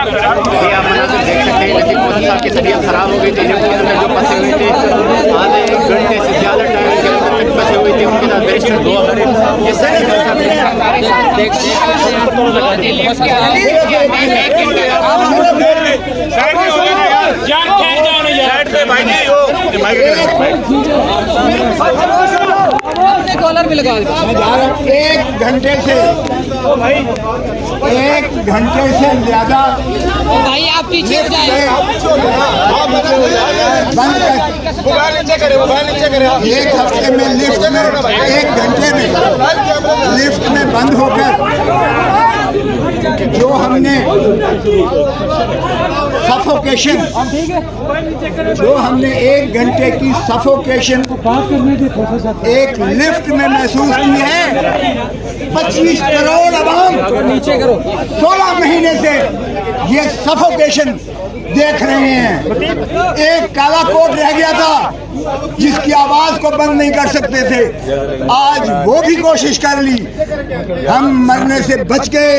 ये आप मनाजिर देख सकते हैं। लतीफ़ मौलवी साहब की तबीयत खराब हो गई थी, एयरपोर्ट में जो फंसे हुए थे, आधे 1 घंटे से ज़्यादा टाइम के तक फंसे हुए थे। उनके साथ बैरिस्टर दुआ करें। ये सारे कॉलर भी लगा दे। 1 घंटे से 1 घंटे से ज्यादा भाई आप पीछे जाए। बंद कर 1 हफ्ते में लिफ्ट में 1 घंटे में लिफ्ट में बंद होकर जो हमने सफोकेशन 1 घंटे की सफोकेशन एक लिफ्ट में महसूस की है। 25 करोड़ अवाम नीचे करो 16 महीने से ये सफोकेशन देख रहे हैं। एक काला कोट रह गया था जिसकी आवाज को बंद नहीं कर सकते थे, आज वो भी कोशिश कर ली। हम मरने से बच गए,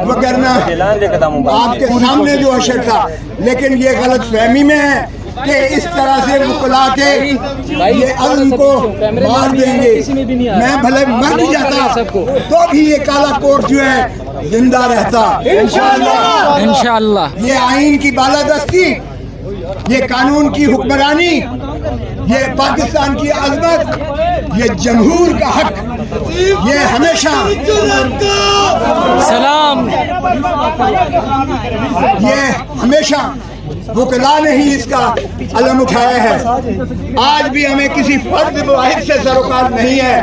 वगरना आपके सामने जो अशर था। लेकिन ये गलत फहमी में है कि इस तरह से वकला के ये अज़्म को मार देंगे। मैं भले मर भी जाता तो भी ये काला कोट जो है जिंदा रहता इंशाअल्लाह। ये आइन की बालादस्ती, ये कानून की हुक्मरानी, ये पाकिस्तान की अज़मत, ये जमहूर का हक, ये हमेशा सलाम, ये हमेशा वकला ने ही इसका अलम उठाया है। आज भी हमें किसी फर्द वाहिद से सरोकार नहीं है।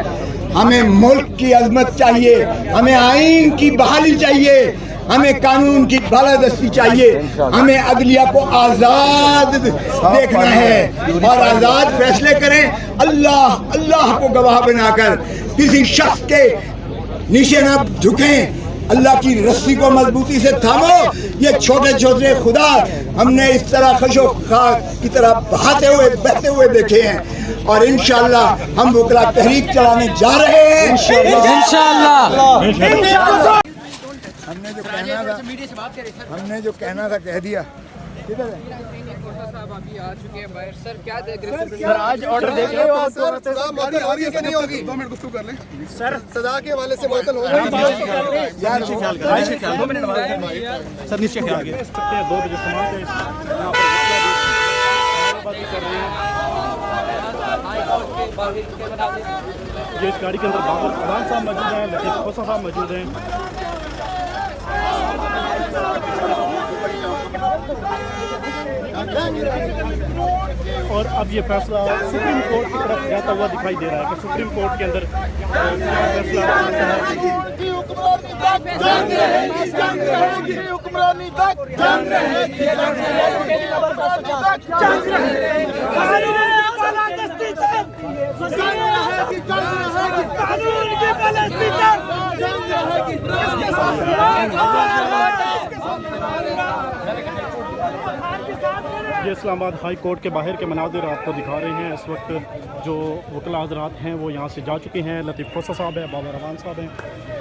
हमें मुल्क की अजमत चाहिए, हमें आइन की बहाली चाहिए, हमें कानून की बालादस्ती चाहिए, हमें अदलिया को आज़ाद देखना है और आज़ाद फैसले करें। अल्लाह अल्लाह को गवाह बनाकर किसी शख्स के नीचे न झुकें। अल्लाह की रस्सी को मजबूती से थामो। ये छोटे छोटे खुदा हमने इस तरह खशो खा की तरह बहाते हुए बहते हुए देखे हैं और इंशाअल्लाह हम वकला तहरीक चलाने जा रहे हैं इंशाअल्लाह। हमने जो कहना था कह दिया। अभी आ चुके हैं बाहर। सर क्या देख रहे हैं? सर आज ऑर्डर देख रहे हो सर, नहीं होगी 2 मिनट गुफ्तगू कर लें सर। सजा के हवाले से बात होगी यार, ख्याल कर 2 मिनट सर नीचे ख्याल के 2 बजे समाज है यहाँ पर कर रहे हैं। ये इस गाड़ी के अंदर बाबर खान साहब मौजूद हैं, लतीफ खोसा साहब मौजूद हैं। और अब ये फैसला सुप्रीम कोर्ट की तरफ जाता हुआ दिखाई दे रहा है कि सुप्रीम कोर्ट के अंदर क्या फैसला आता है। ये इस्लामाबाद हाई कोर्ट के बाहर के मनाज़िर आपको दिखा रहे हैं। इस वक्त जो वकला हज़रात हैं वो यहाँ से जा चुके हैं। लतीफ़ खोसा साहब है, बाबर रवान साहब हैं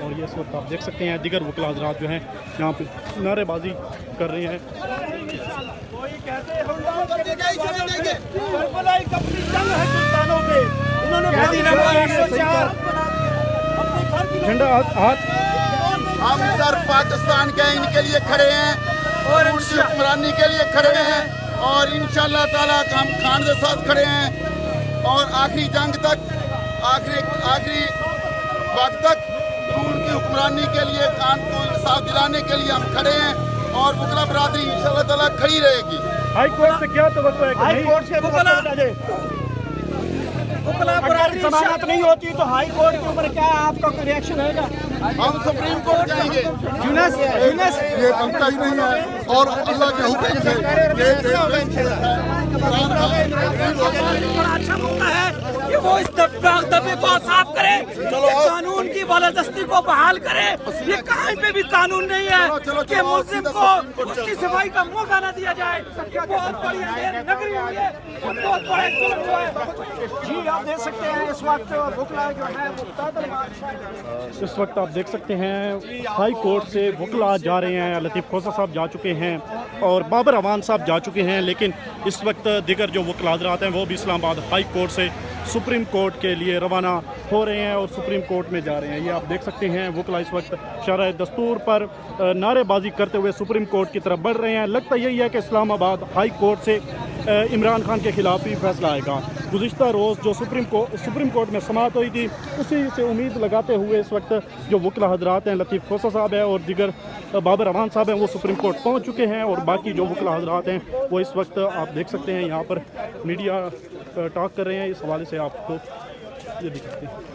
और ये इस वक्त आप देख सकते हैं दीगर वकला हज़रात जो हैं यहाँ पे नारेबाजी कर रहे हैं। झंडा हाथ हम सर पाकिस्तान के इनके लिए खड़े हैं और उनकी हुक्मरानी के लिए खड़े हैं और इंशाअल्लाह ताला हम खान के साथ खड़े हैं और आखिरी जंग तक, आखिरी वक्त तक उनकी हुक्मरानी के लिए, खान को इंसाफ दिलाने के लिए हम खड़े हैं और वकला बरादरी इंशाअल्लाह ताला खड़ी रहेगी। हाई कोर्ट से क्या तवक्को है? हाई कोर्ट से जमानत नहीं होती तो हाई कोर्ट के ऊपर क्या आपका कोई रिएक्शन रहेगा? हम सुप्रीम कोर्ट जाएंगे। ये बनता ही नहीं है और अल्लाह के हुक्म से बड़ा अच्छा मौका है कि वो इस दबे को साफ करे, ये कानून की बालादस्ती को बहाल करे। ये कहीं पे भी कानून नहीं है कि मुस्लिम को उसकी सफाई का मौका न दिया जाए। बहुत बड़ी अंधेर नगरी हुई है, बहुत बड़ा जुल्म हुआ है। जी आप देख सकते हैं इस वक्त वकला जो है वो पैदल मार्च। इस वक्त आप देख सकते हैं हाई कोर्ट से वकला जा रहे हैं। लतीफ़ खोसा साहब जा चुके हैं और बाबर अवान साहब जा चुके हैं, लेकिन इस वक्त दीगर जो वकला हज़रात हैं वो भी इस्लामाबाद हाई कोर्ट से सुप्रीम कोर्ट के लिए रवाना हो रहे हैं और सुप्रीम कोर्ट में जा रहे हैं। ये आप देख सकते हैं वकला इस वक्त शरह दस्तूर पर नारेबाजी करते हुए सुप्रीम कोर्ट की तरफ बढ़ रहे हैं। लगता यही है कि इस्लामाबाद हाई कोर्ट से इमरान खान के खिलाफ ही फैसला आएगा। गुज़िश्ता रोज़ जो सुप्रीम कोर्ट में समाअत हुई थी, उसी से उम्मीद लगाते हुए इस वक्त जो वकला हज़रात हैं, लतीफ़ खोसा साहब है और दिगर बाबर अवान साहब हैं, वो सुप्रीम कोर्ट पहुंच चुके हैं। और बाकी जो वकला हज़रात हैं वो इस वक्त आप देख सकते हैं यहाँ पर मीडिया टॉक कर रहे हैं। इस हवाले से आपको ये दिखाते हैं।